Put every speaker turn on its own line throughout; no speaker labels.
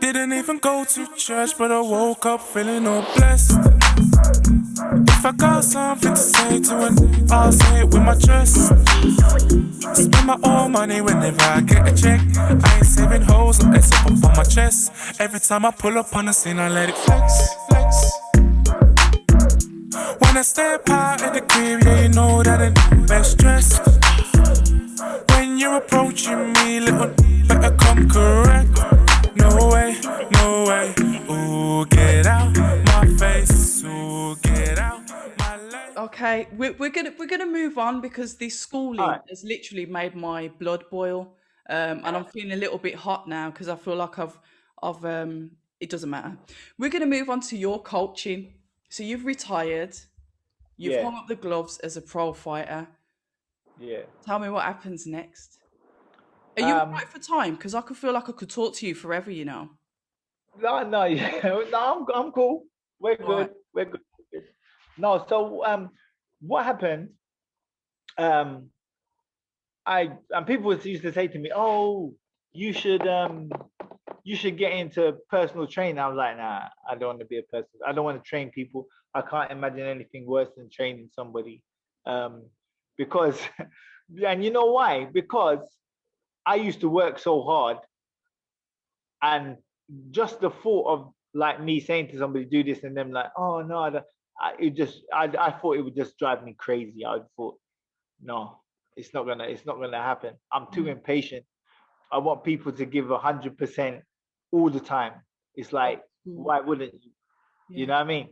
Didn't even go to church, but I woke up feeling all blessed. If I got something to say to it, I'll say it with my chest. Spend my own money whenever I get a check. I ain't saving hoes, it's up on my chest. Every time I pull up on the scene, I let it flex, flex. When I step out at the crib, yeah, you know that I'm best dressed. When you're approaching me, little, better come correct. No way, no way. Ooh, get out my face. Ooh, get out my leg.
Okay, we're gonna move on because this
All
schooling
right.
has literally made my blood boil, and I'm feeling a little bit hot now because I feel like I've it doesn't matter. We're gonna move on to your coaching. So you've retired, you've
Yeah.
hung up the gloves as a pro fighter.
Yeah.
Tell me what happens next. Are you all
Um.
right for time? Because I could feel like I could talk to you forever, you know.
No. No. Yeah. No. I'm cool. We're
Right.
good. We're good. No. So what happened? Um, I and people used to say to me, "Oh, you should you should get into personal training." I was like, "Nah, I don't want to be a person. I don't want to train people. I can't imagine anything worse than training somebody." Um, because, and you know why? Because I used to work so hard, and just the thought of like me saying to somebody do this and them like, "Oh no," I thought it would just drive me crazy. I thought, no, it's not gonna happen. I'm too
Mm,
impatient. I want people to give 100% all the time. It's
old
like,
school.
why wouldn't you? You
Yeah.
know what I mean?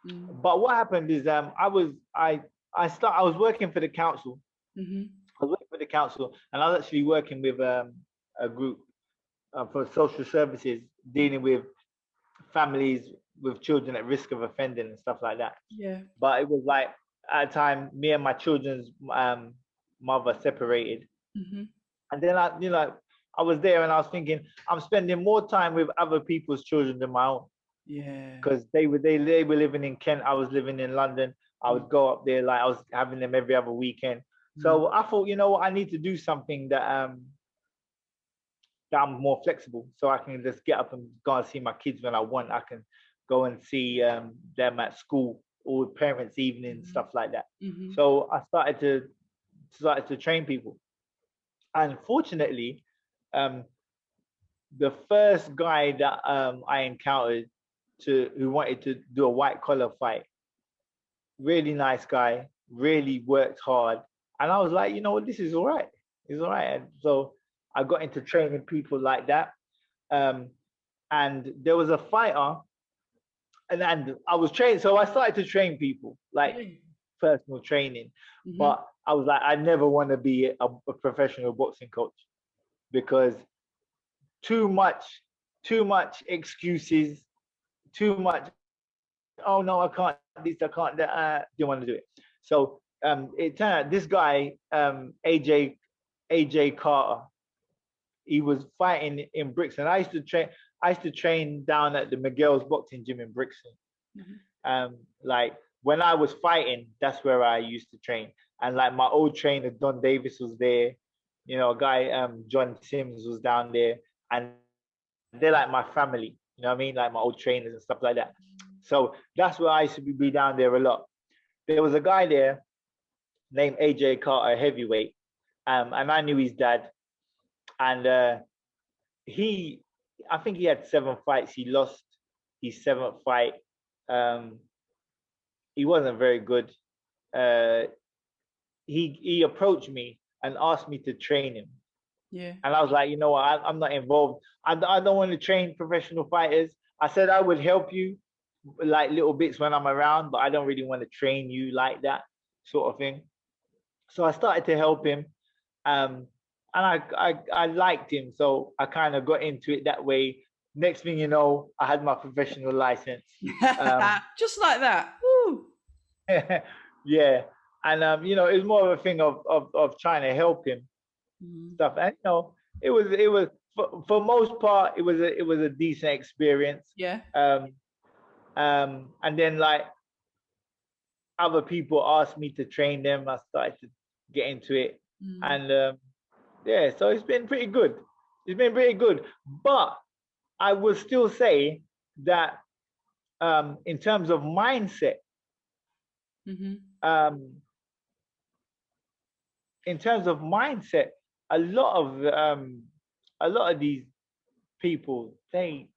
Mm,
But what happened is I was working for the council.
mm-hmm.
I was working for the council, and I was actually working with a group for social services dealing with families with children at risk of offending and stuff like that.
Yeah.
But it was like at a time, me and my children's mother separated,
Mm-hmm.
and then I was there and I was thinking I'm spending more time with other people's children than my own
Yeah.
because they were living in Kent, I was living in London. I
Mm,
would go up there like I was having them every other weekend.
mm,
So I thought, you know what, I need to do something that I'm more flexible, so I can just get up and go and see my kids when I want. I can go and see them at school or parents' evening
mm,
stuff like that.
mm-hmm.
So I started to train people, and fortunately, um, the first guy that I encountered who wanted to do a white collar fight, really nice guy, really worked hard, and I was like, you know what, this is all right. It's all right. And so I got into training people like that. Um, and there was a fighter, and I was trained. So I started to train people like
Yeah.
personal training,
Mm-hmm.
but I was like, I never want to be a professional boxing coach because too much, too much excuses, too much. Oh no, I can't this, I can't that. Didn't want to do it. So it turned out this guy, AJ Carter, he was fighting in Brixton. I used to train down at the Miguel's boxing gym in Brixton.
Mm-hmm.
Like when I was fighting, that's where I used to train. And like my old trainer Don Davis was there. You know, a guy John Sims was down there, and they're like my family. You know what I mean? Like my old trainers and stuff like that. So that's where I used to be down there a lot. There was a guy there named AJ Carter, heavyweight, and I knew his dad, and he, I think he had 7 fights. He lost his seventh fight. Um, he wasn't very good. Uh, he approached me and asked me to train him,
Yeah.
and I was like, you know what, I'm not involved. I don't want to train professional fighters. I said I would help you like little bits when I'm around, but I don't really want to train you like that sort of thing. So I started to help him, um, and I liked him, so I kind of got into it that way. Next thing you know, I had my professional license. Um,
Just like that. Woo.
yeah, and it was more of a thing of trying to help him
Mm,
stuff, and it was for most part, it was a decent experience.
Yeah.
Um, and then like other people asked me to train them. I started to get into it,
Mm.
and yeah, so it's been pretty good. It's been pretty good, but I would still say that in terms of mindset,
Mm-hmm.
um, in terms of mindset, a lot of a lot of these people, they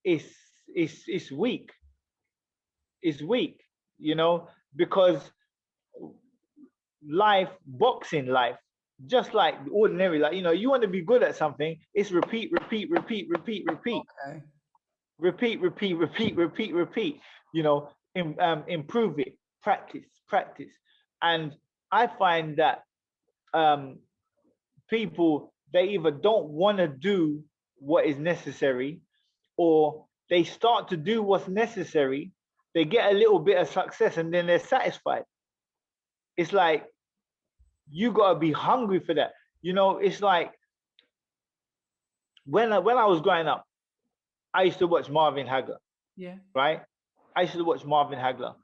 it's it's weak. It's weak, you know, because boxing life, just like ordinary, like you want to be good at something, it's repeat, repeat, repeat, repeat, repeat,
Okay.
repeat, repeat, repeat, repeat, repeat. Improve it, practice, practice, and I find that um, people, they either don't want to do what is necessary, or they start to do what's necessary. They get a little bit of success, and then they're satisfied. It's like you gotta be hungry for that. It's like when I was growing up, I used to watch Marvin Hagler,
Yeah.
right? I used to watch Marvin Hagler.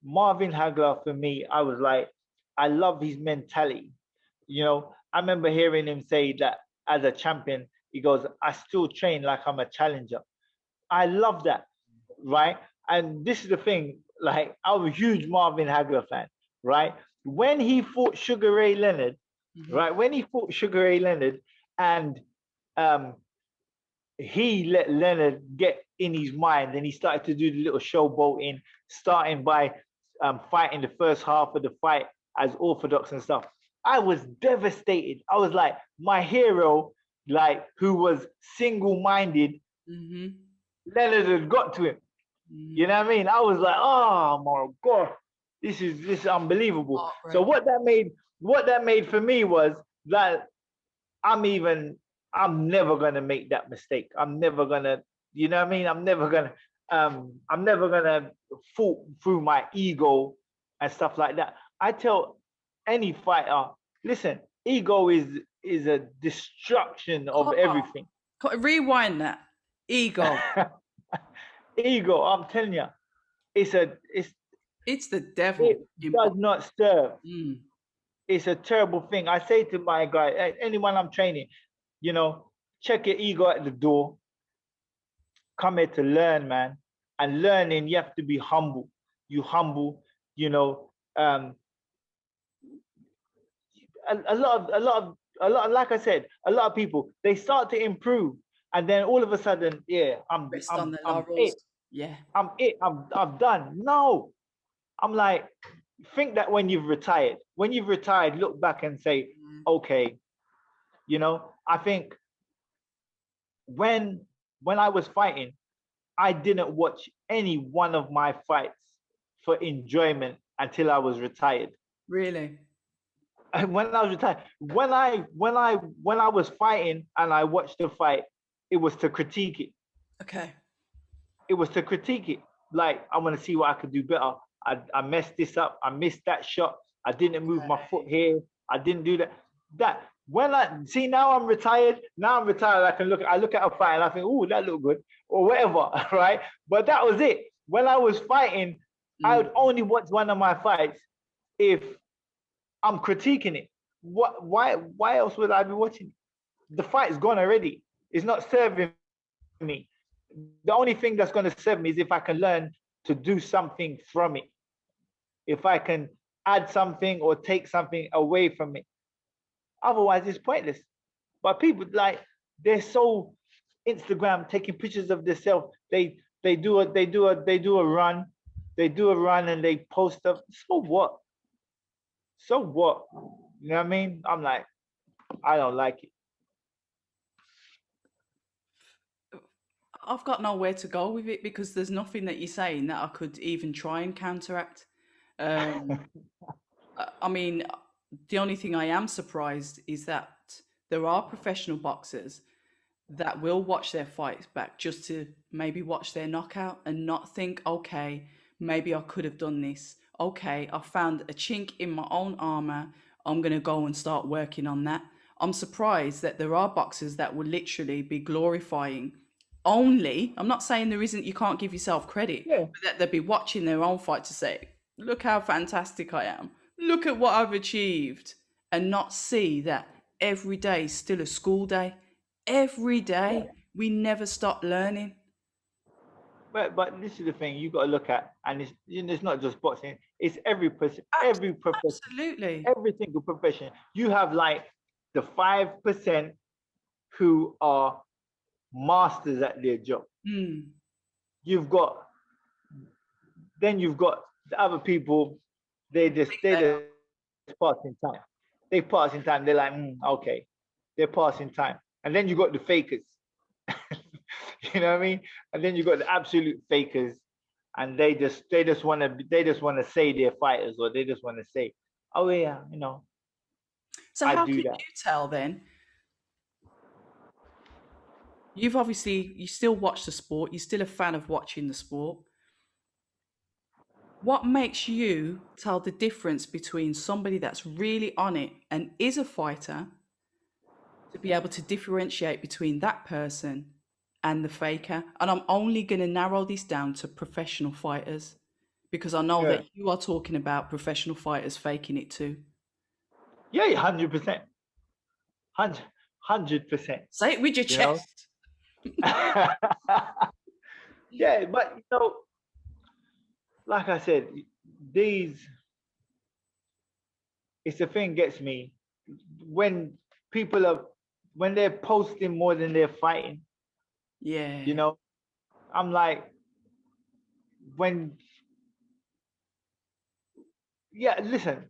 Marvin Hagler, for me, I was like, I love his mentality. I remember hearing him say that as a champion, he goes, I still train like I'm a challenger. I love that, right? And this is the thing, like, I'm a huge Marvin Hagler fan, right? When he fought Sugar Ray Leonard,
Mm-hmm.
right? When he fought Sugar Ray Leonard, and um, he let Leonard get in his mind, and he started to do the little showboating, starting by fighting the first half of the fight as orthodox and stuff. I was devastated. I was like, my hero, like, who was single-minded,
Mm-hmm.
Leonard had got to him.
Mm-hmm.
You know what I mean? I was like, oh my God, this is unbelievable. So what that made for me was that I'm never gonna make that mistake. I'm never gonna, you know what I mean? I'm never gonna fall through my ego and stuff like that. I tell any fighter, listen, ego is a destruction of everything.
Rewind that. Ego.
Ego, I'm telling you, it's
It's the devil.
it does not serve.
Mm.
It's a terrible thing. I say to my guy, anyone I'm training, check your ego at the door. Come here to learn, man. And learning, you have to be humble. You humble, you know. Like I said, a lot of people, they start to improve, and then all of a sudden, yeah,
Rest on the
I'm
laurels.
it.
Yeah.
I'm done. No, I'm like, think that when you've retired, look back and say, okay, I think when I was fighting, I didn't watch any one of my fights for enjoyment until I was retired.
Really?
And when I was retired, when I was fighting and I watched the fight, it was to critique it.
Okay.
It was to critique it. Like, I want to see what I could do better. I messed this up. I missed that shot. I didn't move my foot here. I didn't do that. When I see, now I'm retired. I look at a fight and I think, oh, that looked good, or whatever, right? But that was it. When I was fighting, I would only watch one of my fights if I'm critiquing it. Why else would I be watching? The fight's gone already. It's not serving me. The only thing that's going to serve me is if I can learn to do something from it. If I can add something or take something away from it. Otherwise, it's pointless. But people, like, they're so Instagram, taking pictures of themselves. They do a run. They do a run and they post up. So what? So what? You know what I mean? I'm like, I don't like it.
I've got nowhere to go with it because there's nothing that you're saying that I could even try and counteract. Um, I mean, the only thing I am surprised is that there are professional boxers that will watch their fights back just to maybe watch their knockout and not think, okay, maybe I could have done this. Okay, I found a chink in my own armor. I'm going to go and start working on that. I'm surprised that there are boxers that will literally be glorifying only. I'm not saying there isn't, you can't give yourself credit,
Yeah.
but that they'll be watching their own fight to say, look how fantastic I am. Look at what I've achieved. And not see that every day is still a school day. Every
Yeah.
day. We never stop learning.
But this is the thing you got to look at, and it's, you know, it's not just boxing. It's every person, every profession,
Absolutely.
every single profession. You have like the 5% who are masters at their job.
Mm.
You've got you've got the other people. They just passing time. They passing time. They're like, okay, they're passing time. And then you got the fakers. You know what I mean? And then you got the absolute fakers, and they just want to say they're fighters, or they just want to say, oh yeah, you know,
So
I
how
do
can
that.
you tell then? You still watch the sport. You're still a fan of watching the sport. What makes you tell the difference between somebody that's really on it and is a fighter, to be able to differentiate between that person and the faker? And I'm only going to narrow this down to professional fighters, because I know
Yeah,
that you are talking about professional fighters faking it too.
yeah, 100%, 100%.
Say it with your
You know,
chest.
yeah, but you know, like I said, these it's the thing gets me when people are when they're posting more than they're fighting.
Yeah.
You know, I'm like, when yeah, listen,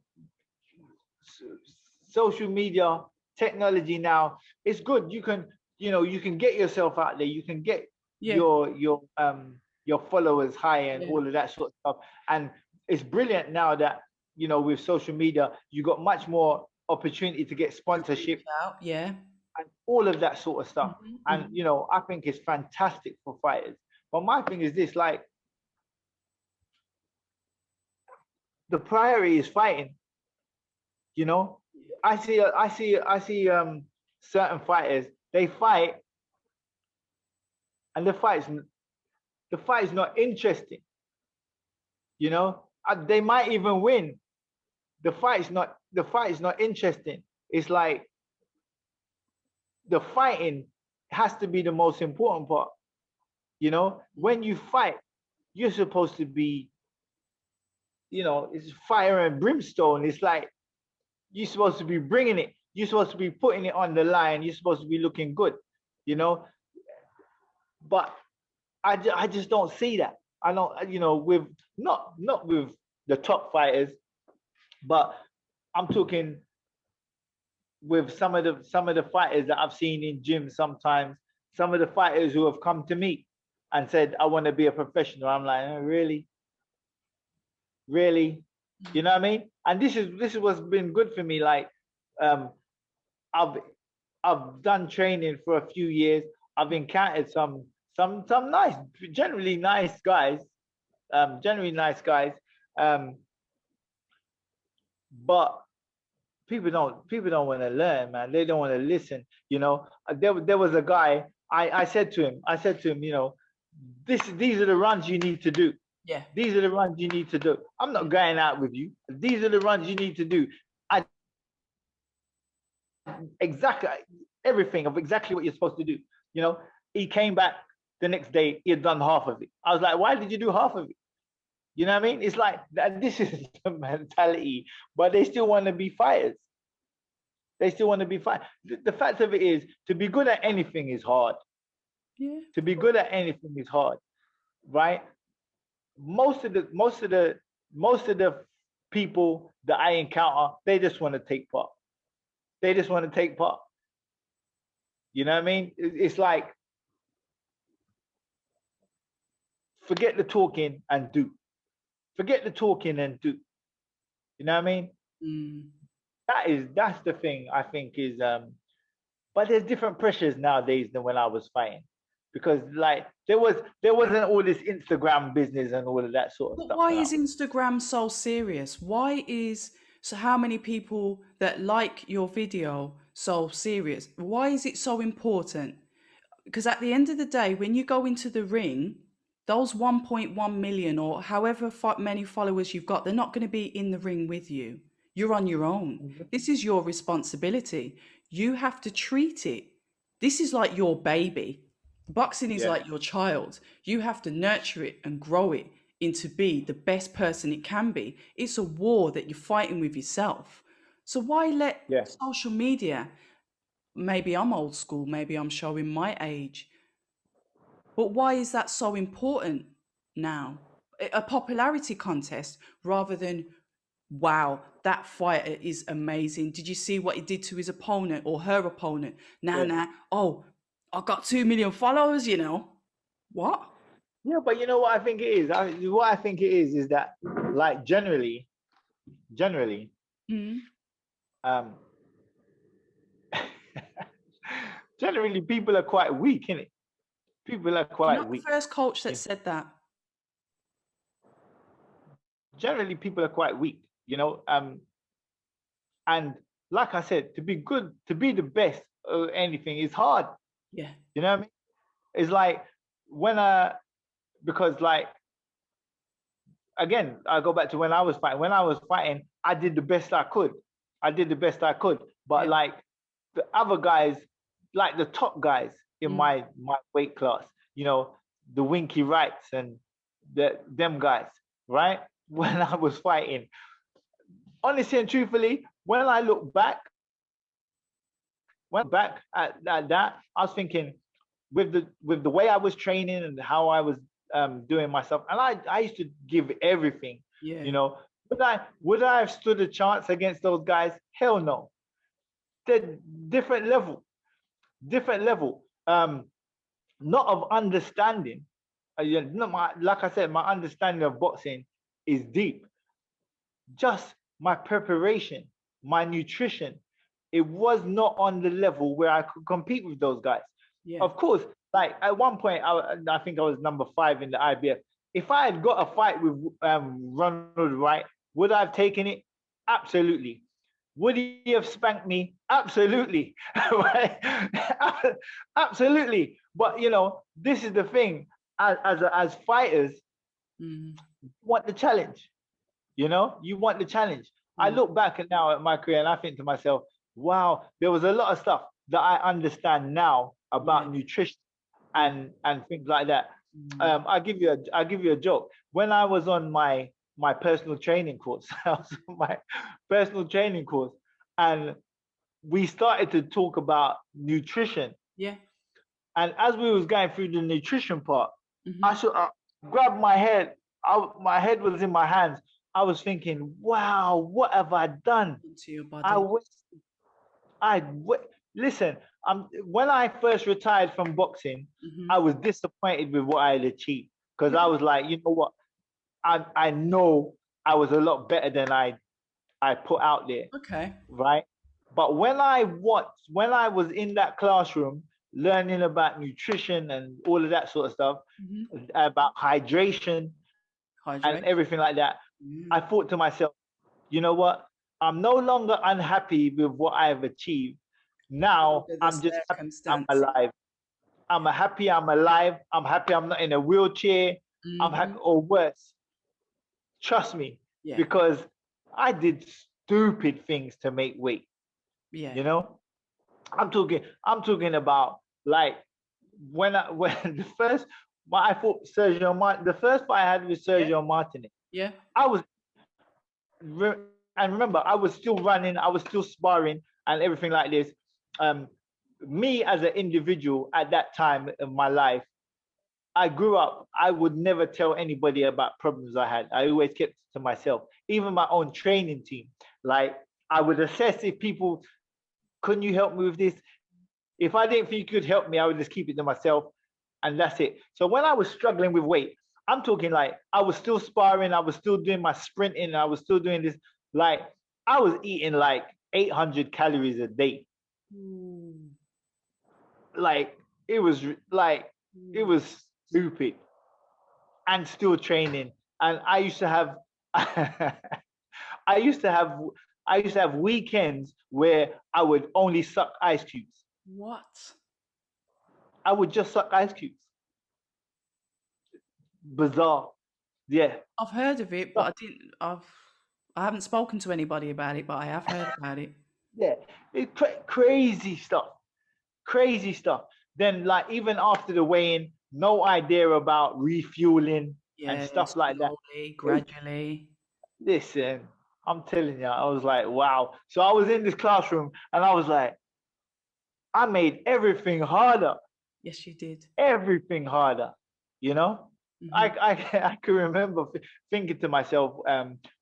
social media technology now, it's good. You can, you know, you can get yourself out there. You can get
Yeah.
your followers high and
Yeah.
all of that sort of stuff. And it's brilliant now that, you know, with social media, you got much more opportunity to get sponsorship
Out. Yeah.
and all of that sort of stuff.
Mhm,
And
mhm.
you know, I think it's fantastic for fighters. But my thing is this: like, the priority is fighting. You know, I see certain fighters, they fight, and the fight is not interesting. You know, they might even win. The fight is not interesting. It's like the fighting has to be the most important part. You know, when you fight, you're supposed to be, you know, it's fire and brimstone. It's like you're supposed to be bringing it. You're supposed to be putting it on the line. You're supposed to be looking good, you know. But I just don't see that. I don't, you know, with not with the top fighters, but I'm talking with some of the fighters that I've seen in gyms sometimes. Some of the fighters who have come to me and said, I want to be a professional. I'm like, oh, really? Really? You know what I mean? And this is what's been good for me. Like, um, I've I've done training for a few years. I've encountered some nice, generally nice guys, generally nice guys. Um, but people don't want to learn, man. They don't want to listen. You know, there was a guy. I said to him, you know, these are the runs you need to do.
Yeah.
These are the runs you need to do. I'm not going out with you. These are the runs you need to do. I exactly everything of exactly what you're supposed to do. You know, he came back the next day, he had done half of it. I was like, why did you do half of it? You know what I mean? It's like that. This is the mentality, but they still want to be fighters. They still want to be fighters. The fact of it is, to be good at anything is hard.
Yeah.
To be good at anything is hard, right? Most of the people that I encounter, they just want to take part. They just want to take part. You know what I mean? It's like, forget the talking and do. Forget the talking and do. You know what I mean?
Mm.
That's the thing I think is but there's different pressures nowadays than when I was fighting. Because like there wasn't all this Instagram business and all of that sort of
But
stuff
why
now.
is Instagram so serious? So how many people that like your video so serious? Why is it so important? Because at the end of the day, when you go into the ring, those 1.1 million or however many followers you've got, they're not going to be in the ring with you. You're on your own. This is your responsibility. You have to treat it. This is like your baby. Boxing is
Yeah.
like your child. You have to nurture it and grow it into be the best person it can be. It's a war that you're fighting with yourself. So why let
Yeah.
social media, maybe I'm old school, maybe I'm showing my age, but why is that so important now? A popularity contest rather than, wow, that fighter is amazing. Did you see what he did to his opponent or her opponent? Nah,
Yeah.
nah. Oh, I got 2 million followers, you know. What?
Yeah, but you know what I think it is? What I think it is that, like, generally,
Mm.
um, generally people are quite weak, innit? People are
You're
quite
not the
weak.
first coach that
Yeah.
said that.
Generally, people are quite weak, you know. And like I said, to be good, to be the best of anything is hard.
Yeah.
You know what I mean? It's like when because like again, I go back to when I was fighting. When I was fighting, I did the best I could. I did the best I could. But
Yeah.
like the other guys, like the top guys in
Mm.
my weight class, you know, the Winky Wrights and them guys, right? When I was fighting, honestly and truthfully, when I look back, at that, I was thinking with the way I was training and how I was doing myself, and I used to give everything.
Yeah.
You know, would I have stood a chance against those guys? Hell no. They're different level, different level. Not of understanding. Yeah, not like I said, my understanding of boxing is deep. Just my preparation, my nutrition, it was not on the level where I could compete with those guys.
Yeah.
Of course, like at one point, I think I was number 5 in the IBF. If I had got a fight with Ronald Wright, would I have taken it? Absolutely. Would he have spanked me? Absolutely. Right? Absolutely. But you know, this is the thing. As fighters,
Mm.
you want the challenge. You know, you want the challenge. I
Mm.
look back now at my career and I think to myself, wow, there was a lot of stuff that I understand now about
Yeah.
nutrition
Yeah.
and things like that.
Mm.
I'll give you a joke. When I was on my personal training course, I was on my personal training course, and we started to talk about nutrition.
Yeah.
And as we was going through the nutrition part,
Mm-hmm.
I grabbed my head. My head was in my hands. I was thinking, wow, what have I done?
Into your
I
body.
was, listen. When I first retired from boxing,
Mm-hmm.
I was disappointed with what I had achieved because
Yeah.
I was like, you know what? I know I was a lot better than I put out there,
Okay.
right? But when I was in that classroom learning about nutrition and all of that sort of stuff,
Mm-hmm.
about hydration and
Hydrate.
everything like that,
Mm.
I thought to myself, you know what? I'm no longer unhappy with what I've achieved. Now
Under the
I'm just happy I'm
circumstances.
alive. I'm happy I'm alive. I'm happy I'm not in a wheelchair. I'm happy,
Mm-hmm.
or worse. Trust me,
Yeah.
because I did stupid things to make weight.
Yeah.
You know, I'm talking about like when the first, but I fought Sergio Martin. The first fight I had with
Yeah.
Sergio Martinez,
Yeah.
I was and remember, I was still running, I was still sparring and everything like this. Um, Me as an individual at that time in my life, I grew up, I would never tell anybody about problems I had. I always kept it to myself. Even my own training team, like I would assess if people, couldn't you help me with this? If I didn't think you could help me, I would just keep it to myself, and that's it. So when I was struggling with weight, I'm talking like I was still sparring, I was still doing my sprinting, I was still doing this. Like I was eating like 800 calories a day.
Mm.
Like it was it was stupid, and still training. And I used to have, I used to have, I used to have weekends where I would only suck ice cubes.
What?
I would just suck ice cubes. Bizarre. Yeah.
I've heard of it, but I haven't spoken to anybody about it, but I have heard about it.
Yeah. It's crazy stuff. Crazy stuff. Then, like, even after the weigh-in, no idea about refueling and
Yeah,
stuff like that.
slowly, gradually.
Listen, I'm telling you, I was like, wow. So I was in this classroom and I was like, I made everything harder.
Yes, you did.
Everything harder, you know. I can remember thinking to myself,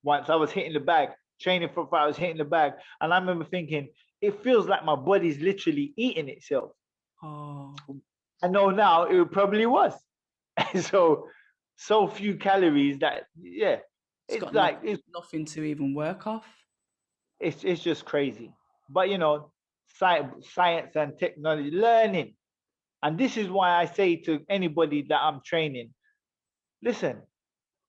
once I was hitting the bag, training for 5 hours, hitting the bag, and I remember thinking, it feels like my body's literally eating itself.
Oh,
I know now it probably was. So few calories that, yeah,
it's
it's
got
like
nothing to even work off.
it's just crazy. But you know, science and technology, learning, and this is why I say to anybody that I'm training, listen,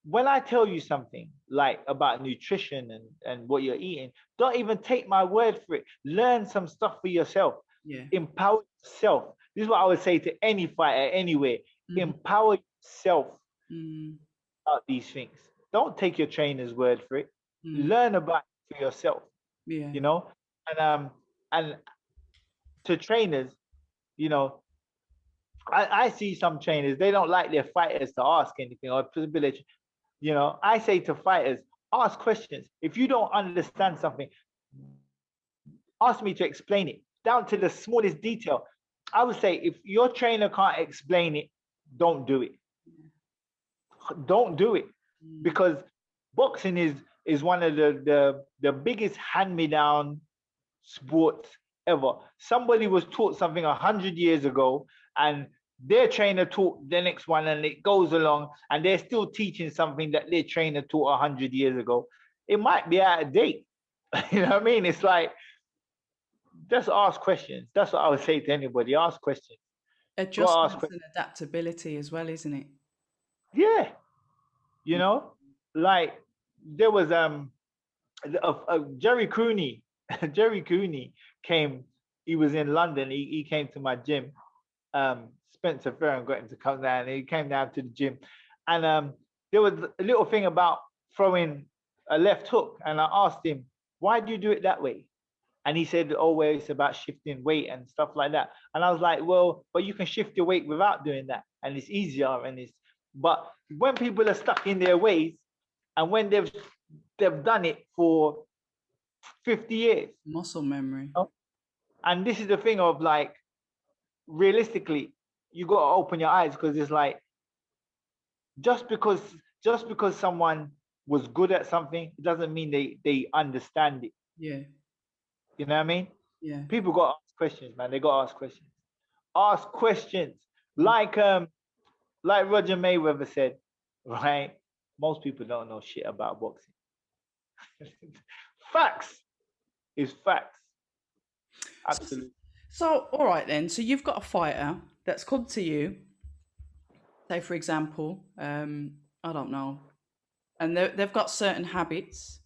when I tell you something like about nutrition and what you're eating, don't even take my word for it. Learn some stuff for yourself.
Yeah.
Empower yourself. This is what I would say to any fighter anyway. Empower yourself about these things. Don't take your trainer's word for it. Learn about it for yourself.
Yeah.
You know, and to trainers, you know, I see some trainers, they don't like their fighters to ask anything or possibility. You know, I say to fighters, ask questions. If you don't understand something, ask me to explain it down to the smallest detail. I would say if your trainer can't explain it, don't do it. Don't do it, because boxing is one of the biggest hand-me-down sports ever. Somebody was taught something 100 years ago, and their trainer taught the next one, and it goes along, and they're still teaching something that their trainer taught 100 years ago. It might be out of date. You know what I mean? It's like, just ask questions. That's what I would say to anybody. Ask questions.
Adjustments and adaptability as well, isn't it?
Yeah. You know, like there was Jerry Cooney. Jerry Cooney came. He was in London. He came to my gym. Spencer Ferron got him to come down. And he came down to the gym, and there was a little thing about throwing a left hook. And I asked him, "Why do you do it that way?" And he said, "Oh, well, it's about shifting weight and stuff like that." And I was like, "Well, but you can shift your weight without doing that, and it's easier." But when people are stuck in their ways, and when they've done it for 50 years,
muscle memory.
You know? And this is the thing of, like, realistically, you got to open your eyes, because it's like, just because someone was good at something, it doesn't mean they understand it.
Yeah.
You know what I mean?
Yeah.
People got to ask questions, man. They got to ask questions. Ask questions. Like Roger Mayweather said, right? Most people don't know shit about boxing. Facts is facts. Absolutely.
So, all right then. So you've got a fighter that's come to you. Say, for example, I don't know, and they've got certain habits.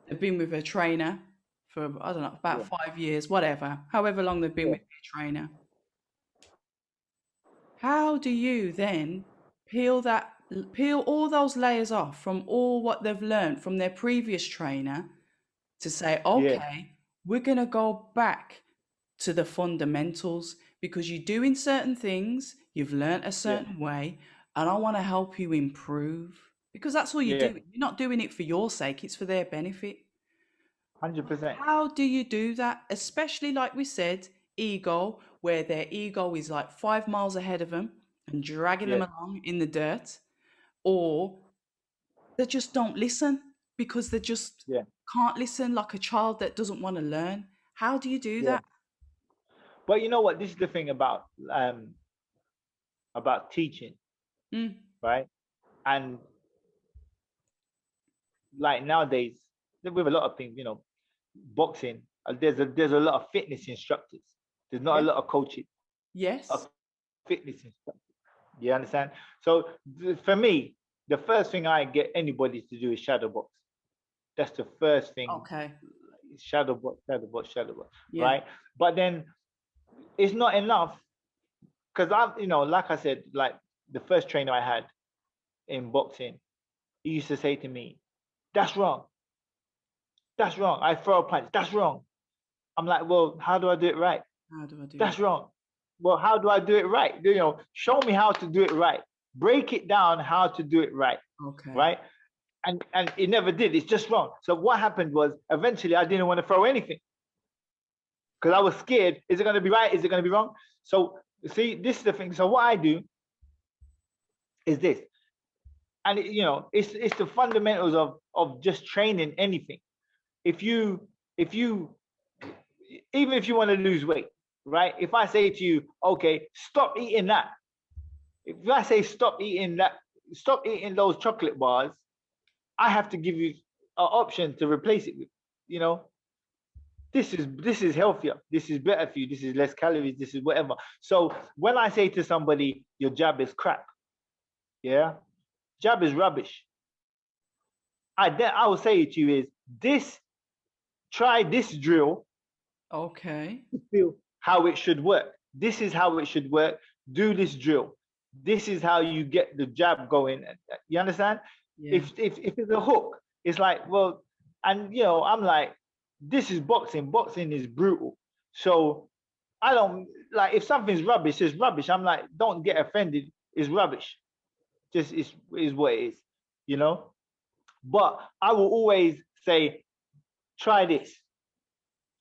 They've been with a trainer for, I don't know, about 5 years, whatever, however long they've been with a trainer. How do you then peel all those layers off from all what they've learned from their previous trainer to say, okay, we're going to go back to the fundamentals, because you're doing certain things, you've learned a certain way, and I want to help you improve, because that's all you're doing. You're not doing it for your sake, it's for their benefit.
100%.
How do you do that? Especially, like we said, ego, where their ego is like 5 miles ahead of them and dragging them along in the dirt, or they just don't listen because they just can't listen, like a child that doesn't want to learn. How do you do that?
But you know what? This is the thing about teaching, right? And like nowadays, with a lot of things, you know, boxing, there's a lot of fitness instructors. There's not a lot of coaching.
Yes.
Of fitness instructors. You understand? So for me, the first thing I get anybody to do is shadow box. That's the first thing.
Okay.
shadow box,
Yeah.
right? But then it's not enough because like I said, like the first trainer I had in boxing, he used to say to me, "That's wrong. That's wrong. I throw a punch. That's wrong." I'm like, "Well, how do I do it right?"
How do I do
"That's
it?
wrong." "Well, how do I do it right?" Show me how to do it right. Break it down how to do it right,
Okay.
right? And it never did. It's just wrong. So what happened was eventually I didn't want to throw anything because I was scared. Is it going to be right? Is it going to be wrong? So see, this is the thing. So what I do is this, and it's the fundamentals of just training anything. If you even if you want to lose weight, right? If I say to you, okay, stop eating that. If I say stop eating that, stop eating those chocolate bars, I have to give you an option to replace it with. You know, this is healthier. This is better for you. This is less calories. This is whatever. So when I say to somebody, your jab is crap, yeah, jab is rubbish. I will say to you is this. Try this drill
Okay.
to feel how it should work. This is how it should work. Do this drill. This is how you get the jab going. You understand?
Yeah.
If it's a hook, it's like, well, and I'm like, this is boxing. Boxing is brutal. So I don't like if something's rubbish, it's rubbish. I'm like, don't get offended. It's rubbish. Just is what it is, you know. But I will always say, try this,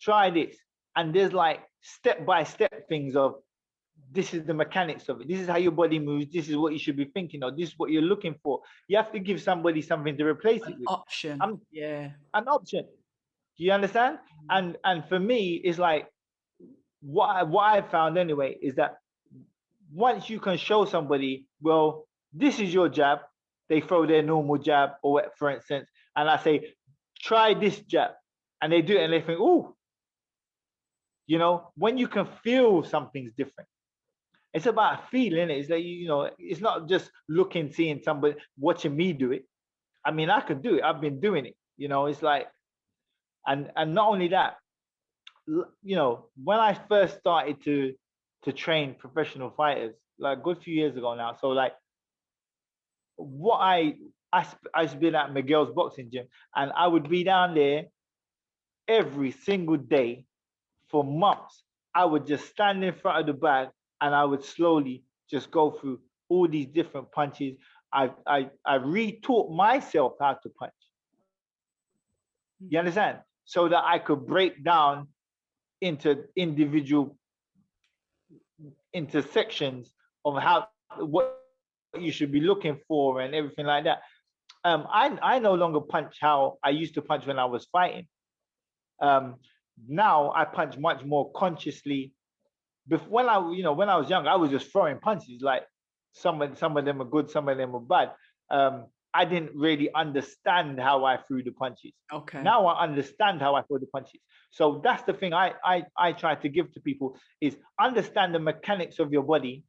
try this, and there's like step by step things of this is the mechanics of it. This is how your body moves. This is what you should be thinking of. This is what you're looking for. You have to give somebody something to replace it
An
with.
option. Yeah.
An option. Do you understand? And for me, it's like what I found anyway is that once you can show somebody, well, this is your jab, they throw their normal jab, or what, for instance, and I say, try this jab, and they do it, and they think, oh, when you can feel something's different. It's about feeling it. It's like, it's not just looking, seeing somebody watching me do it. I mean, I could do it. I've been doing it. It's like, and not only that, when I first started to train professional fighters, like a good few years ago now. So like, what I used to be at Miguel's boxing gym, and I would be down there every single day for months. I would just stand in front of the bag and I would slowly just go through all these different punches. I retaught myself how to punch. You understand? So that I could break down into individual intersections of what you should be looking for and everything like that. I no longer punch how I used to punch when I was fighting. Now I punch much more consciously. Before, when I was young, I was just throwing punches. Like some of them are good, some of them are bad. I didn't really understand how I threw the punches.
Okay.
Now I understand how I throw the punches. So that's the thing I try to give to people is understand the mechanics of your body.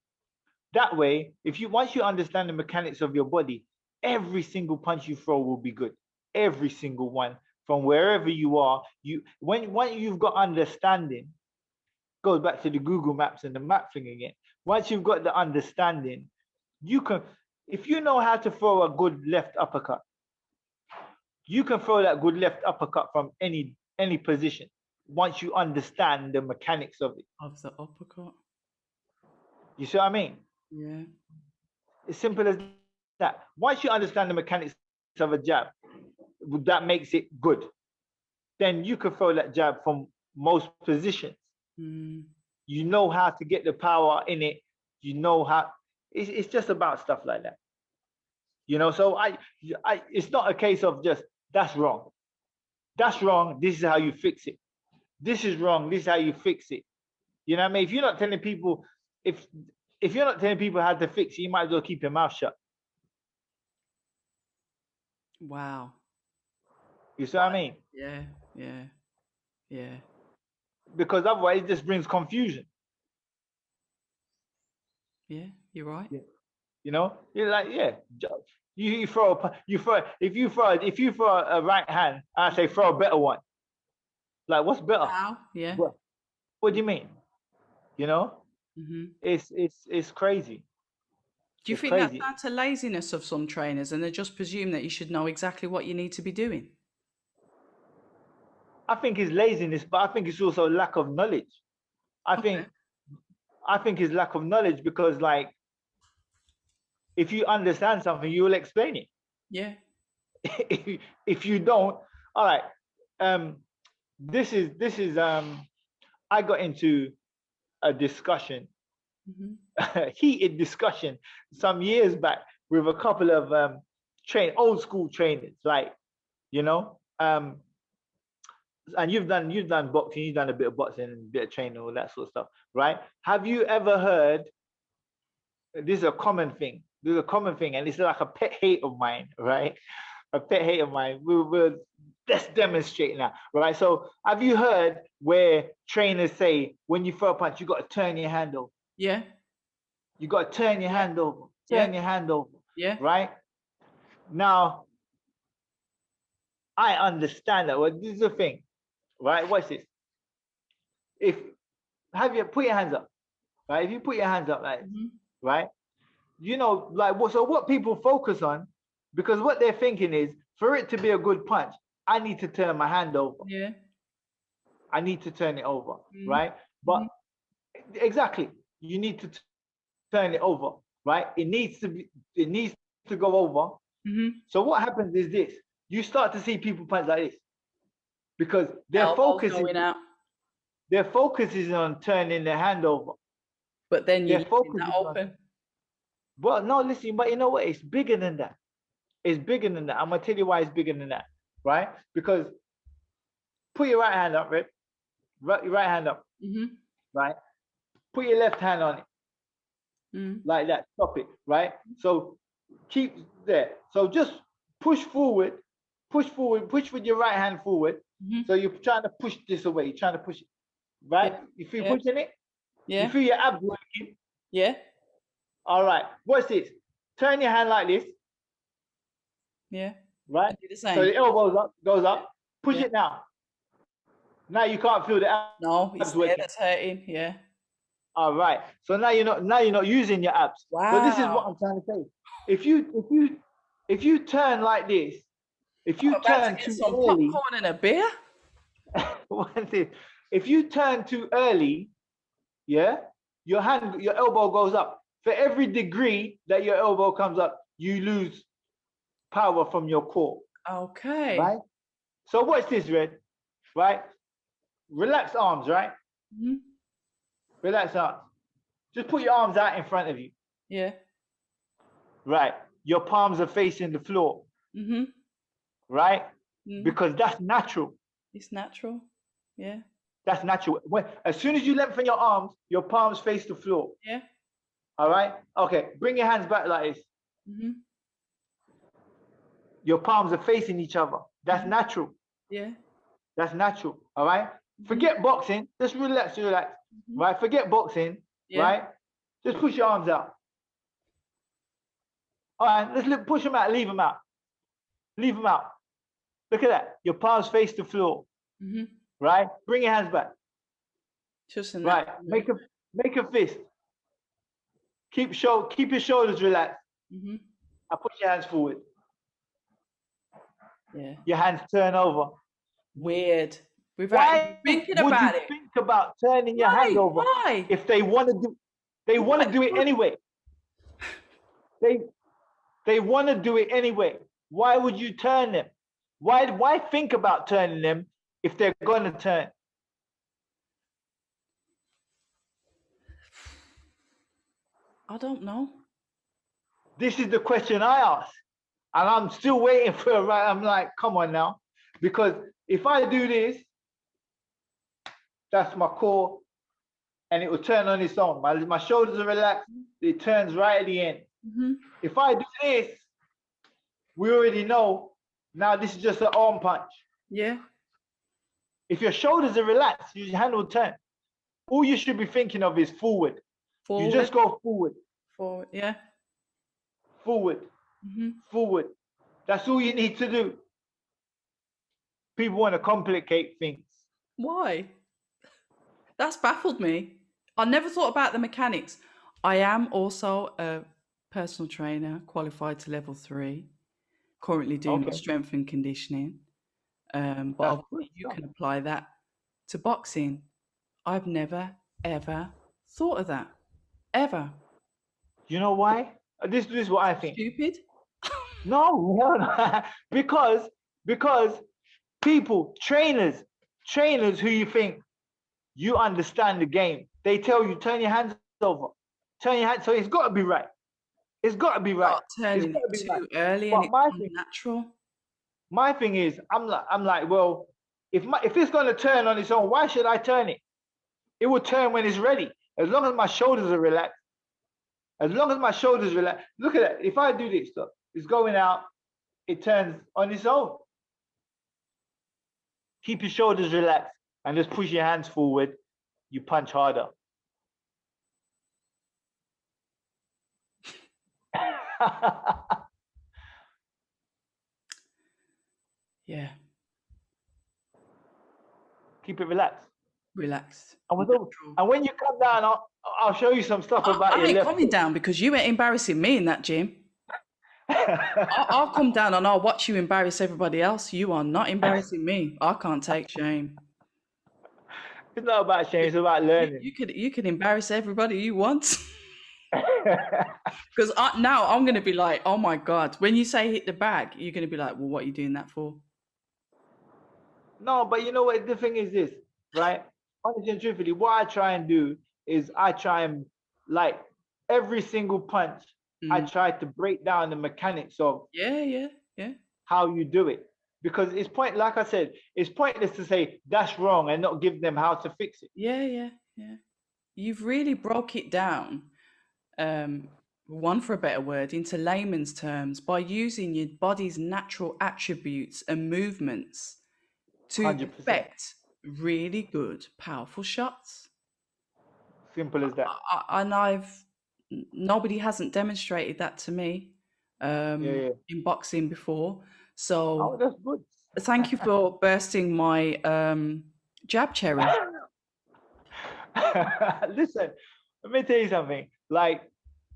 That way, once you understand the mechanics of your body, every single punch you throw will be good. Every single one, from wherever you are. When you've got understanding, goes back to the Google Maps and the map thing again. Once you've got the understanding, you can, if you know how to throw a good left uppercut, you can throw that good left uppercut from any position. Once you understand the mechanics of it.
Of the uppercut.
You see what I mean?
Yeah.
It's simple as that. Once you understand the mechanics of a jab, that makes it good. Then you can throw that jab from most positions. You know how to get the power in it. You know how. It's just about stuff like that. So it's not a case of just that's wrong. That's wrong. This is how you fix it. This is wrong. This is how you fix it. You know what I mean? If you're not telling people, if you're not telling people how to fix it, you might as well keep your mouth shut.
Wow.
You see what I mean?
Yeah.
Because otherwise it just brings confusion.
Yeah, you're right.
Yeah. You're like, yeah. You throw if you throw a right hand, I say throw a better one. Like, what's better?
How? Yeah.
What do you mean? You know,
Hmm.
it's crazy.
Do you
It's
think that's
crazy.
down to laziness of some trainers and they just presume that you should know exactly what you need to be doing?
I think it's laziness, but I think it's also lack of knowledge. I
Okay.
think I think it's lack of knowledge because, like, if you understand something, you will explain it.
Yeah.
If you don't, all right. Um, this is I got into a discussion,
Hmm.
a heated discussion some years back with a couple of old school trainers, like, you know, and you've done boxing, you've done a bit of boxing and a bit of training, all that sort of stuff, right? Have you ever heard? This is a common thing. This is a common thing, and it's like a pet hate of mine, right? A pet hate of mine. Let's demonstrate now, right? So, have you heard where trainers say when you throw a punch, you got to turn your hand over?
Yeah.
You got to turn your
Yeah.
hand over,
Yeah.
turn your hand over,
Yeah.
right? Now, I understand that. Well, this is the thing, right? What's this? If have you put your hands up, right? If you put your hands up, like,
Hmm.
right? You know, like, what? So what people focus on, because what they're thinking is, for it to be a good punch, I need to turn my hand over.
Yeah.
I need to turn it over,
Hmm.
right? But exactly, you need to turn it over, right? It needs to go over.
Hmm.
So what happens is this: you start to see people punch like this because
Elbows going out.
their focus is on turning their hand over.
But then you're
Their
leaving
focus
that
is on,
open.
well, no, listen, but you know what? It's bigger than that. It's bigger than that. I'm gonna tell you why it's bigger than that, right? Because put your right hand up, Red. Your right hand up,
Hmm.
right? Put your left hand on it,
Mm.
like that. Stop it, right? So keep there. So just push forward, push with your right hand forward.
Hmm.
So you're trying to push this away. You're trying to push it, right?
Yeah.
You feel
Yeah.
pushing it? You
Yeah.
feel your abs working?
Yeah.
All right. What's this? Turn your hand like this,
Yeah.
right?
And do the
So
same.
the elbows up, goes up. Push
Yeah.
it now. Now you can't feel the
No, it's
abs
there
working.
that's hurting. Yeah.
All right. So now you're not using your abs. So this is what
Wow.
I'm trying to say. If you turn like this, if
I'm
you
about to
turn
get
too
some
early,
popcorn and a beer.
one thing, if you turn too early, yeah, your elbow goes up. For every degree that your elbow comes up, you lose power from your core,
Okay.
right? So what's this, Red? Right? Relax arms, right?
Hmm.
Relax arms. Just put your arms out in front of you,
Yeah.
right? Your palms are facing the floor,
Hmm.
right?
Mm.
Because that's natural.
It's natural. Yeah.
That's natural. As soon as you lengthen your arms, your palms face the floor.
Yeah.
All right? Okay, bring your hands back like this.
Hmm.
Your palms are facing each other. That's
Hmm.
natural.
Yeah.
That's natural. All right?
Hmm.
Forget boxing. Just relax, relax.
Hmm.
Right? Forget boxing.
Yeah.
Right? Just push your arms out. All right, push them out. Leave them out. Leave them out. Look at that. Your palms face the floor.
Hmm.
Right? Bring your hands back.
Just a
Right?
natural
Make a
movement.
make a fist. Keep your shoulders relaxed.
Hmm.
And push your hands forward.
Yeah.
Your hands turn over.
Weird. Without
Why
even thinking
would you
about it.
think about turning your hand
Why?
over
Why?
if they want to
Why?
do it anyway? They they want to do it anyway. Why would you turn them? Why think about turning them if they're gonna turn?
I don't know.
This is the question I ask. And I'm still waiting for a right. I'm like, come on now. Because if I do this, that's my core, and it will turn on its own. My shoulders are relaxed, it turns right at the end.
Hmm.
If I do this, we already know now this is just an arm punch.
Yeah.
If your shoulders are relaxed, your hand will turn. All you should be thinking of is forward. You
Forward.
just go forward,
Forward. Yeah.
forward,
Hmm.
forward. That's all you need to do. People want to complicate things.
Why? That's baffled me. I never thought about the mechanics. I am also a personal trainer, qualified to level 3, currently doing my
Okay,
strength and conditioning. But
that's good
obviously you
stuff.
can apply that to boxing. I've never, ever thought of that. Ever.
You know why? This is what I think.
Stupid.
No, no, no. because people, trainers who you think you understand the game, they tell you turn your hands over, turn your hands. So it's got to be right. It's got to be right.
Start
It's
turning
got
it
to be right.
too early and
But
it
my
becomes
thing,
natural.
my thing is, I'm like, well, if it's gonna turn on its own, why should I turn it? It will turn when it's ready. As long as my shoulders are relaxed. As long as my shoulders relax. Look at that. If I do this stuff, it's going out. It turns on its own. Keep your shoulders relaxed and just push your hands forward. You punch harder.
Yeah.
Keep it relaxed.
Relaxed.
And,
Natural.
and when you come down, I'll show you some stuff about
I
your
ain't
left
coming down because you ain't embarrassing me in that gym. I'll come down and I'll watch you embarrass everybody else. You are not embarrassing me. I can't take shame.
It's not about shame, it's about learning.
You could embarrass everybody you want. Because now I'm going to be like, oh my God. When you say hit the bag, you're going to be like, well, what are you doing that for?
No, but you know what? The thing is this, right? Honestly and truthfully, what I try and do is I try and, like, every single punch, I try to break down the mechanics of
Yeah.
how you do it. Because like I said, it's pointless to say that's wrong and not give them how to fix it.
Yeah. You've really broke it down, one for a better word, into layman's terms by using your body's natural attributes and movements to
100%.
effect really good, powerful shots.
Simple as that.
And nobody hasn't demonstrated that to me
Yeah.
in boxing before.
Oh,
So
that's good.
thank you for bursting my jab cherry.
Listen, let me tell you something. Like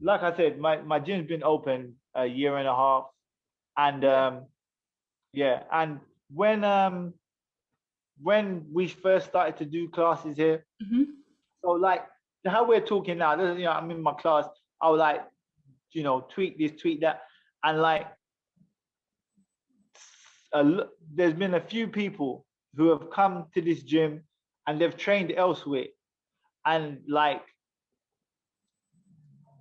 I said, my gym's been open a year and a half. And yeah, and when we first started to do classes here,
Hmm.
so like how we're talking now, I'm in my class, I'll like, tweak this, tweak that, and like there's been a few people who have come to this gym and they've trained elsewhere, and like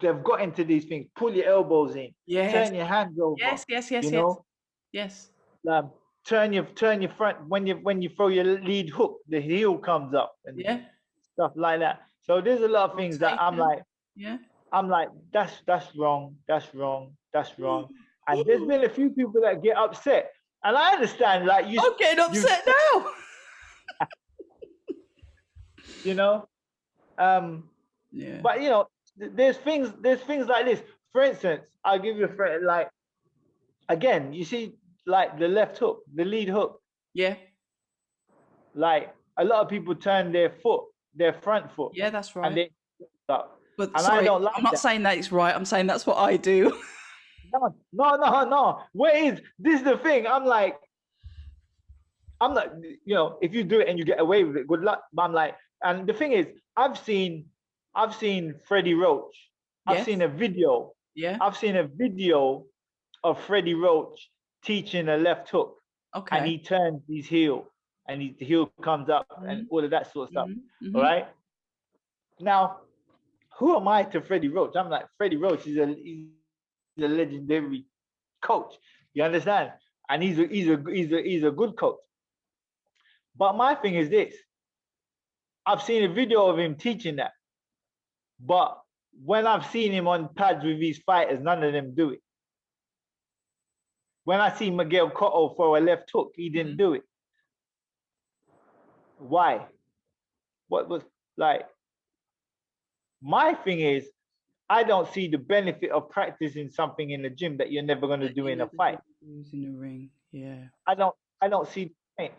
they've got into these things, pull your elbows in,
Yes.
turn your hands over, you
Yes.
know,
Yes.
um, turn your front when you throw your lead hook, the heel comes up and
Yeah.
stuff like that. So there's a lot of things that
Rotation. Yeah.
I'm like, that's wrong, that's wrong, that's wrong. And there's been a few people that get upset. And I understand, like
I'm getting
you
upset now.
you know, um,
Yeah.
but there's things like this. For instance, I'll give you a friend, like, again, you see, like the left hook, the lead hook,
Yeah.
like a lot of people turn their front foot,
Yeah, that's
and
right.
they up.
But
And I
sorry,
don't like
I'm not
that.
saying that it's right. I'm saying that's what I do.
No. Wait, this is the thing. I'm not, if you do it and you get away with it, good luck. But I'm like, and the thing is, I've seen Freddie Roach. I've
Yes.
seen a video.
Yeah.
I've seen a video of Freddie Roach teaching a left hook, and
Okay.
he turns his heel, and the heel comes up, and all of that sort of stuff.
Mm-hmm.
All right. Now, who am I to Freddie Roach? I'm like, Freddie Roach is a legendary coach. You understand? And he's a good coach. But my thing is this: I've seen a video of him teaching that, but when I've seen him on pads with his fighters, none of them do it. When I see Miguel Cotto for a left hook, he didn't do it. Why? What was like? My thing is, I don't see the benefit of practicing something in the gym that you're never going to do in a fight.
In the ring. Yeah.
I don't see the point,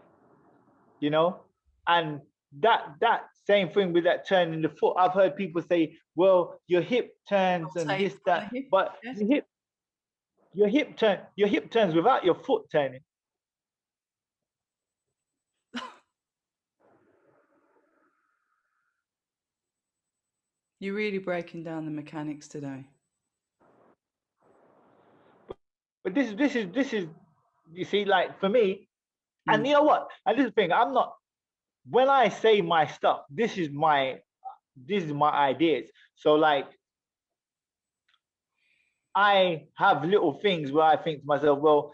And that same thing with that turning the foot. I've heard people say, well, your hip turns and
Rotate
this, that,
the hip,
but
yes.
your hip turns without your foot turning.
You're really breaking down the mechanics today.
But this is you see, like for me, and you know what? And this is the thing, I'm not, when I say my stuff, this is my ideas. So like I have little things where I think to myself, well,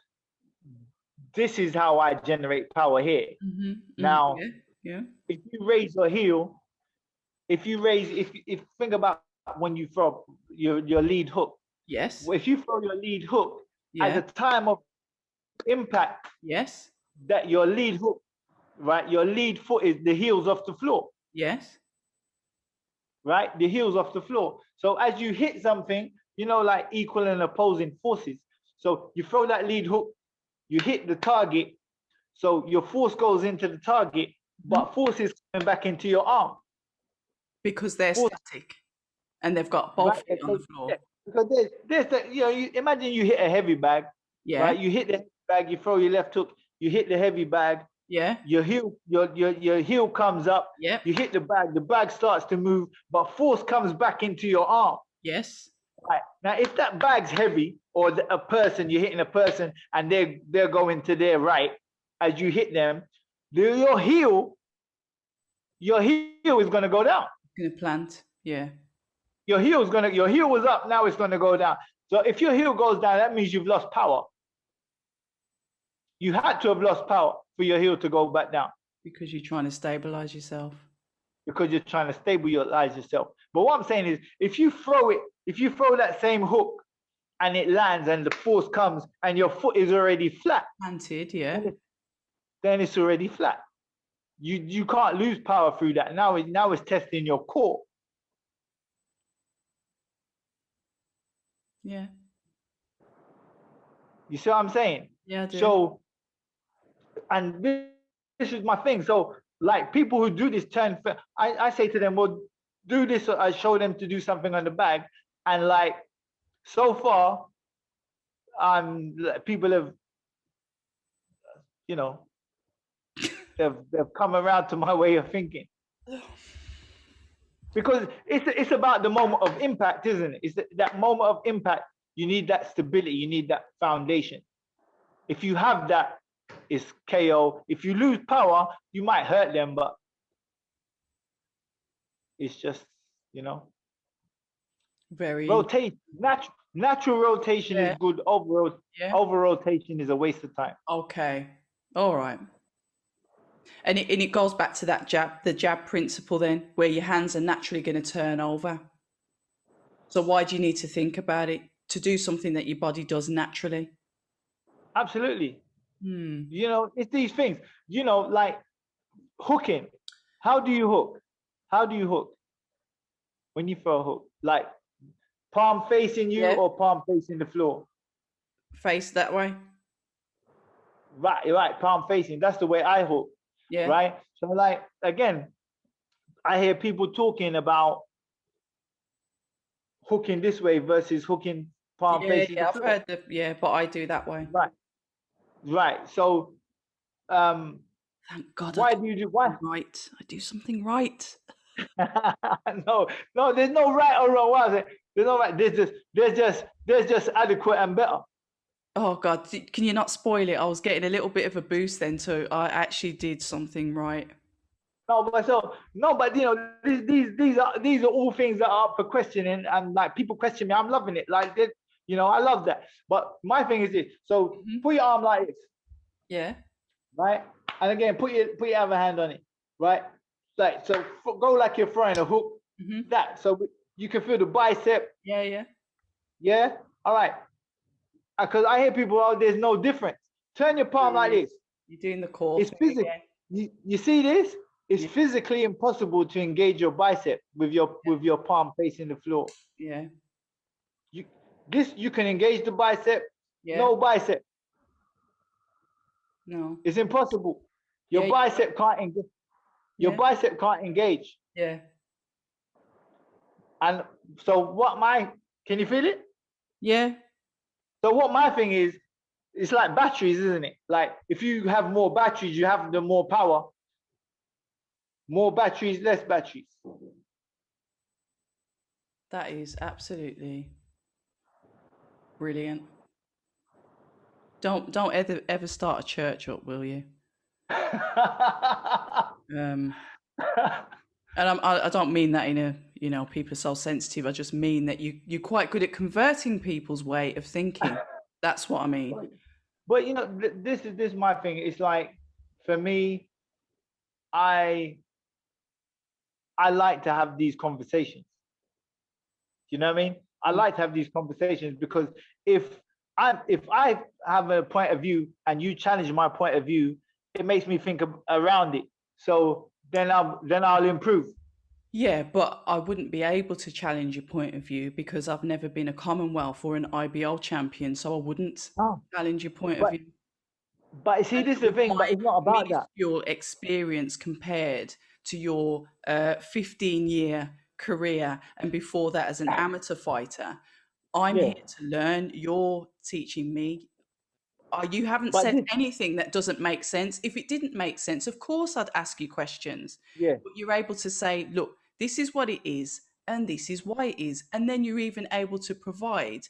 this is how I generate power here. Now,
Yeah.
if you raise your heel, if think about when you throw your lead hook.
Yes.
If you throw your lead hook
Yeah.
at the time of impact,
Yes.
that your lead hook, right? Your lead foot is the heels off the floor.
Yes.
Right? The heels off the floor. So as you hit something, you know, like equal and opposing forces. So you throw that lead hook, you hit the target. So your force goes into the target, but force is coming back into your arm.
Because they're static and they've got both feet on the floor.
Yeah. Because there's the, you know, imagine you hit a heavy bag, right? You hit the heavy bag, you throw your left hook, you hit the heavy bag, your heel comes up, you hit the bag starts to move, but force comes back into your arm.
Yes.
Right. Now, if that bag's heavy, or a person, you're hitting a person and they're going to their right as you hit them, your heel is going to go down.
Going to plant. Yeah.
Your heel was up, now it's going to go down. So if your heel goes down, that means you've lost power. You had to have lost power for your heel to go back down.
Because you're trying to stabilize yourself.
Because you're trying to stabilize yourself. But what I'm saying is, if you throw that same hook and it lands and the force comes and your foot is already flat.
Planted, yeah.
Then it's already flat. You can't lose power through that. Now it's testing your core.
Yeah.
You see what I'm saying?
Yeah, I do.
So, and this is my thing. So, like people who do this turn, I say to them, well, do this. I show them to do something on the bag, and like so far, people have, you know, they've come around to my way of thinking. Because it's about the moment of impact, isn't it? It's that moment of impact. You need that stability. You need that foundation. If you have that, it's KO. If you lose power, you might hurt them, but it's just, you know,
very
rotate. Natural rotation is good. Over rotation is a waste of time.
Okay. All right. And it goes back to that the jab principle then, where your hands are naturally going to turn over. So why do you need to think about it? To do something that your body does naturally.
Absolutely. You know, it's these things, you know, like hooking. How do you hook? How do you hook? When you throw a hook, like palm facing you or palm facing the floor?
Face that way.
Right, palm facing. That's the way I hook.
Yeah.
Right. So like, again, I hear people talking about hooking this way versus hooking palm facing the floor.
I've heard but I do that way.
Right. So
thank God.
Why do you do why?
Right. I do something right.
No, there's no right or wrong. What is it? There's no right. There's just adequate and better.
Oh God, can you not spoil it? I was getting a little bit of a boost then, so I actually did something right.
But you know, these are all things that are up for questioning, and like people question me, I'm loving it. Like this, you know, I love that. But my thing is this: so put your arm like this.
Yeah.
Right, and again, put your other hand on it. Right, like so, go like you're throwing a hook. That so you can feel the bicep.
Yeah.
All right. Because I hear people, oh, there's no difference. Turn your palm like this.
You're doing the core.
It's physical. You see this? It's physically impossible to engage your bicep with your palm facing the floor.
Yeah.
You can engage the bicep.
Yeah.
No bicep.
No.
It's impossible. Your bicep can't engage. Your
Yeah.
bicep can't engage.
Yeah.
And so what my can you feel it?
Yeah.
So what my thing is, it's like batteries, isn't it? Like if you have more batteries, you have the more power. More batteries, less batteries.
That is absolutely brilliant. Don't ever start a church up, will you? Um, and I don't mean that in a, people are so sensitive. I just mean that you're quite good at converting people's way of thinking. That's what I mean.
But this is my thing. It's like for me, I I like to have these conversations. You know what I mean? I
Mm.
like to have these conversations because if I have a point of view and you challenge my point of view, it makes me think around it. So then I'll improve.
Yeah, but I wouldn't be able to challenge your point of view because I've never been a Commonwealth or an IBO champion, so I wouldn't
Oh,
challenge your point of
but
view.
but see,
And
this is the
with
thing.
my
But it's not about that.
minuscule experience compared to your 15-year career and before that as an amateur fighter, I'm
Yeah.
here to learn. You're teaching me. You haven't
But
said
this,
anything that doesn't make sense. If it didn't make sense, of course I'd ask you questions.
yeah.
But you're able to say, look, this is what it is, and this is why it is. And then you're even able to provide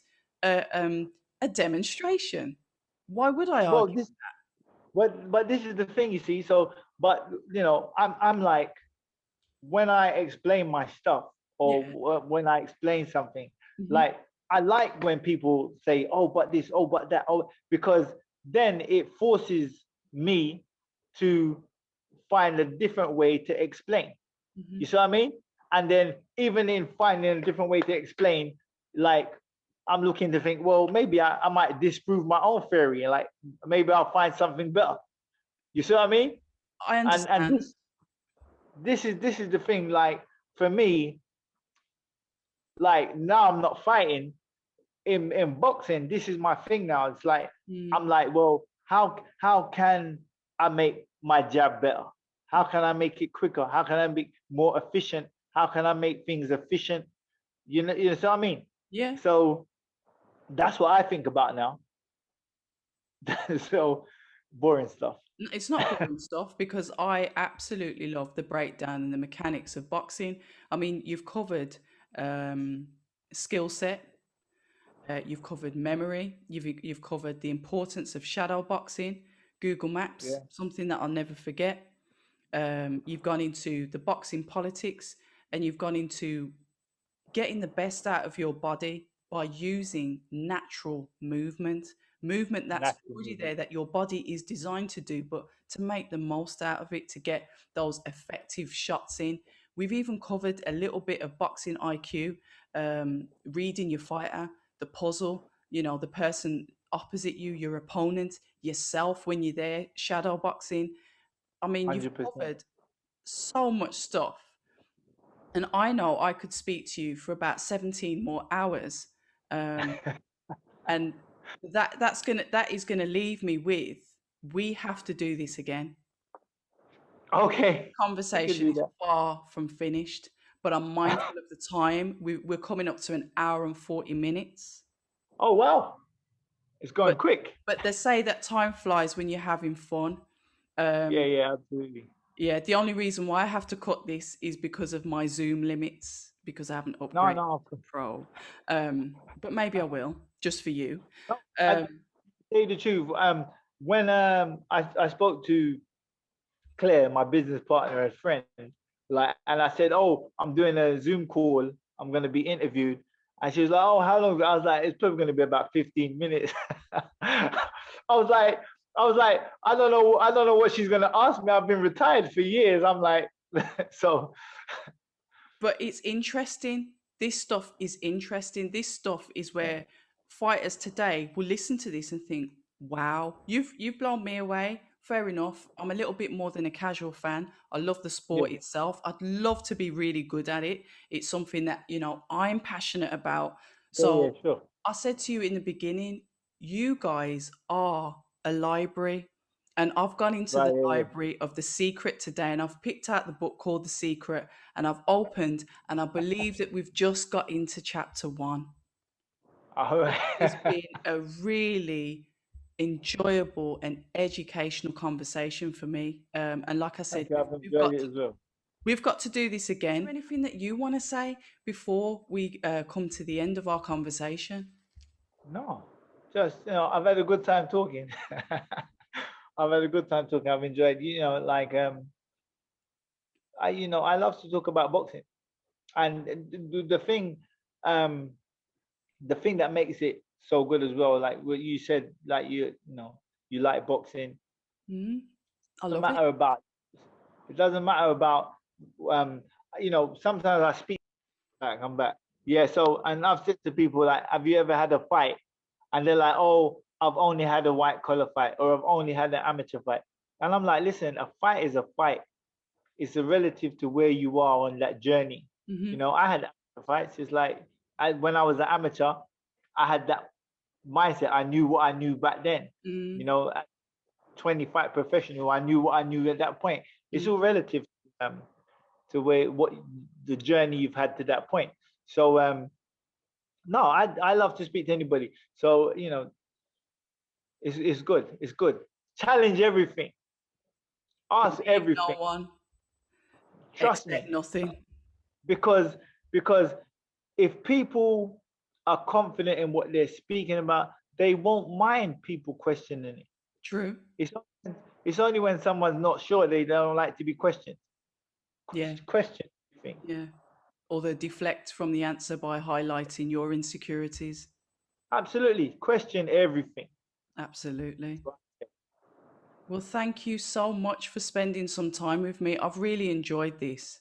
a demonstration. Why would I
Well,
argue?
but this is the thing, you see. So, but I'm like when I explain my stuff or
Yeah.
when I explain something,
Hmm.
like I like when people say, "Oh, but this, oh, but that," oh, because then it forces me to find a different way to explain.
Hmm.
You see what I mean? And then even in finding a different way to explain, like I'm looking to think, well, maybe I might disprove my own theory, and like maybe I'll find something better. You see what I mean?
I
And
understand.
this is the thing. Like for me, like now I'm not fighting in boxing. This is my thing now. It's like
Mm.
I'm like, well, how can I make my jab better? How can I make it quicker? How can I make more efficient? How can I make things efficient? You know what I mean?
Yeah.
So that's what I think about now. So boring stuff.
It's not boring stuff because I absolutely love the breakdown and the mechanics of boxing. I mean, you've covered um, skill set, you've covered memory, you've covered the importance of shadow boxing, Google Maps,
Yeah,
something that I'll never forget. You've gone into the boxing politics, and you've gone into getting the best out of your body by using natural movement that's
natural
already
movement.
there, that your body is designed to do, but to make the most out of it, to get those effective shots in. We've even covered a little bit of boxing IQ, reading your fighter, the puzzle, the person opposite you, your opponent, yourself when you're there, shadow boxing. I mean, you've
100%.
covered so much stuff, and I know I could speak to you for about 17 more hours. Um, and that is gonna leave me with, we have to do this again.
Okay, we can
Conversation
do
is
that.
far from finished, but I'm mindful of the time. We're coming up to an hour and 40 minutes.
Oh wow, it's going
But
quick.
but they say that time flies when you're having fun.
Yeah,
Um,
yeah, absolutely.
yeah, the only reason why I have to cut this is because of my Zoom limits, because I haven't
No,
upgraded
no,
to Pro. But maybe I will, just for you.
no. I
Um,
tell you the truth. When I spoke to Claire, my business partner and friend, like, and I said, "Oh, I'm doing a Zoom call. I'm going to be interviewed." And she was like, "Oh, how long?" I was like, "It's probably going to be about 15 minutes." I was like, I don't know what she's going to ask me. I've been retired for years. I'm like, so
but it's interesting. This stuff is interesting. This stuff is where fighters today will listen to this and think, "Wow, you've blown me away." Fair enough. I'm a little bit more than a casual fan. I love the
yeah,
sport itself. I'd love to be really good at it. It's something that, I'm passionate about.
yeah, yeah,
So
sure.
I said to you in the beginning, you guys are a library. And I've gone into
Right,
the
yeah, yeah.
library of The Secret today, and I've picked out the book called The Secret, and I've opened, and I believe that we've just got into chapter 1.
Oh,
It's been a really enjoyable and educational conversation for me. And like I said,
thank you. I've
we've
enjoyed
got
it
to
as well.
we've got to do this again. Is there anything that you want to say before we come to the end of our conversation?
No, just I've had a good time talking. I've had a good time talking. I've enjoyed, like I love to talk about boxing, and um, the thing that makes it so good as well, like what you said, like you like boxing.
Mm, I
Doesn't
love it.
matter about it doesn't matter about um, sometimes I speak back, I'm back. Yeah, so and I've said to people like, have you ever had a fight? And they're like, oh, I've only had a white collar fight, or I've only had an amateur fight. And I'm like, listen, a fight is a fight. It's a relative to where you are on that journey.
Hmm.
I had amateur fights. It's like when I was an amateur, I had that mindset. I knew what I knew back then.
Mm,
At 25 professional, I knew what I knew at that point. It's
mm.
all relative um, to what the journey you've had to that point. So no, I love to speak to anybody. So it's good. It's good. Challenge everything. Ask
Believe no
everything.
one,
Trust
expect
me.
nothing.
Because because if people are confident in what they're speaking about, they won't mind people questioning it.
True.
It's it's only when someone's not sure they don't like to be questioned.
Yeah,
Question everything.
yeah. Or they deflect from the answer by highlighting your insecurities.
Absolutely. Question everything.
Absolutely. Well, thank you so much for spending some time with me. I've really enjoyed this.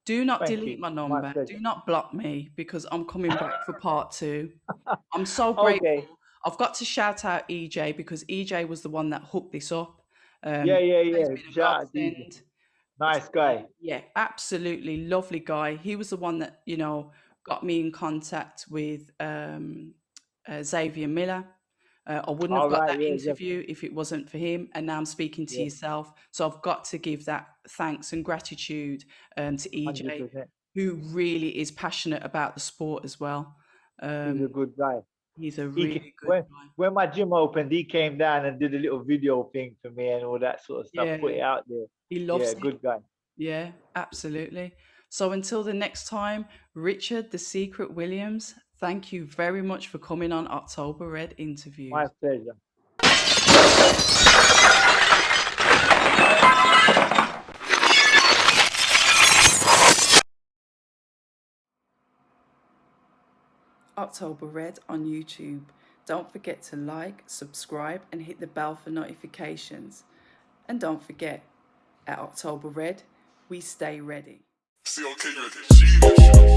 Do not
Thank you.
delete my
My
number. Do
pleasure.
not block me because I'm coming back for part 2. I'm so
Okay.
grateful. I've got to shout out EJ because EJ was the one that hooked this up.
Yeah, yeah,
EJ's
yeah.
been a
Shout out to you.
godsend.
Nice guy.
Yeah, absolutely lovely guy. He was the one that, got me in contact with Xavier Miller. I wouldn't have
All
got
right.
that
Yeah,
interview if it wasn't for him. And now I'm speaking to
yeah.
yourself. So I've got to give that thanks and gratitude to EJ,
100%.
who really is passionate about the sport as well.
He's a
Um,
good guy.
he's a
He came,
really good
when
guy.
when my gym opened, he came down and did a little video thing for me and all that sort of stuff.
Yeah,
Put it out there.
he
Yeah,
loves it.
good guy.
Yeah, absolutely. So until the next time, Richard the Secret Williams, thank you very much for coming on October Red
My
Interviews.
pleasure.
October Red on YouTube. Don't forget to like, subscribe, and hit the bell for notifications. And don't forget, at October Red, we stay ready.
See, okay, ready.